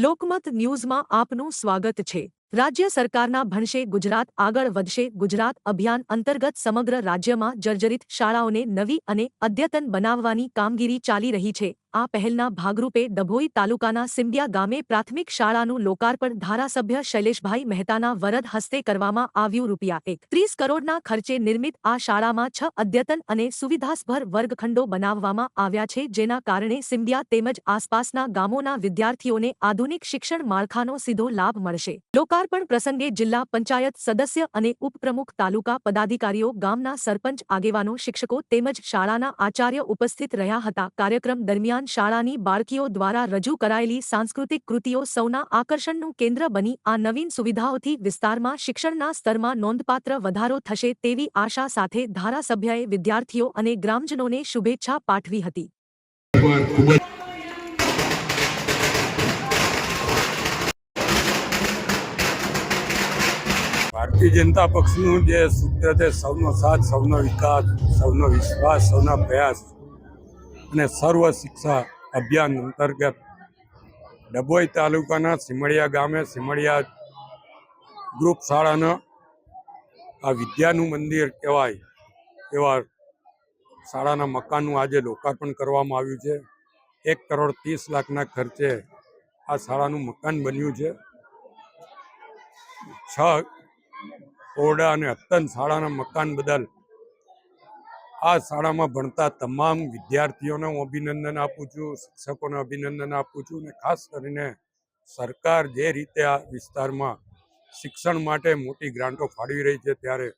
લોકમત ન્યૂઝમાં આપનું સ્વાગત છે। રાજ્ય સરકારના ભણશે ગુજરાત આગળ વધશે ગુજરાત અભિયાન અંતર્ગત સમગ્ર રાજ્યમાં જર્જરિત શાળાઓને નવી અને અદ્યતન બનાવવાની કામગીરી ચાલી રહી છે। આ પહેલના ભાગરૂપે ડભોઈ તાલુકાના સિંબિયા ગામે પ્રાથમિક શાળાનું લોકાર્પણ ધારાસભ્ય શૈલેષભાઈ મહેતાના વરદ હસ્તે કરવામાં આવ્યું। ₹31 કરોડના ખર્ચે નિર્મિત આ શાળામાં 6 અદ્યતન અને સુવિધાસભર વર્ગખંડો બનાવવામાં આવ્યા છે, જેના કારણે સિંબિયા તેમજ આસપાસના ગામોના વિદ્યાર્થીઓને આધુનિક શિક્ષણ માળખાનો સીધો લાભ મળશે। લોકાર્પણ પ્રસંગે જિલ્લા પંચાયત સદસ્ય અને ઉપપ્રમુખ તાલુકા પદાધિકારીઓ ગામના સરપંચ આગેવાનો શિક્ષકો તેમજ શાળાના આચાર્ય ઉપસ્થિત રહ્યા હતા। કાર્યક્રમ દરમિયાન શાળાની બાળકીઓ દ્વારા રજૂ કરાયેલી સાંસ્કૃતિક કૃતિઓ સૌના આકર્ષણનું કેન્દ્ર બની આ નવીન સુવિધાઓથી વિસ્તારમાં શિક્ષણના સ્તરમાં નોંધપાત્ર વધારો થશે તેવી આશા સાથે ધારાસભ્યએ વિદ્યાર્થીઓ અને ગ્રામજનોને શુભેચ્છા પાઠવી હતી। ભારતીય જનતા પક્ષનું જે સૂત્ર છે, સૌનો સાથ, સૌનો વિકાસ, સૌનો વિશ્વાસ, સૌના પ્રયાસ અને સર્વ શિક્ષા અભિયાન અંતર્ગત ડભોઈ તાલુકાના સિમડિયા ગામે સિમડિયા ગ્રુપ શાળાના આ વિદ્યાનું મંદિર કહેવાય એવા શાળાના મકાનનું આજે લોકાર્પણ કરવામાં આવ્યું છે। 1,30,00,000ના ખર્ચે આ શાળાનું મકાન બન્યું છે। 6 ઓરડા અને અદ્યતન શાળાના મકાન બદલ આ શાળામાં ભણતા તમામ વિદ્યાર્થીઓને હું અભિનંદન આપું છું, શિક્ષકોને અભિનંદન આપું છું અને ખાસ કરીને સરકાર જે રીતે આ વિસ્તારમાં શિક્ષણ માટે મોટી ગ્રાન્ટો ફાળવી રહી છે, ત્યારે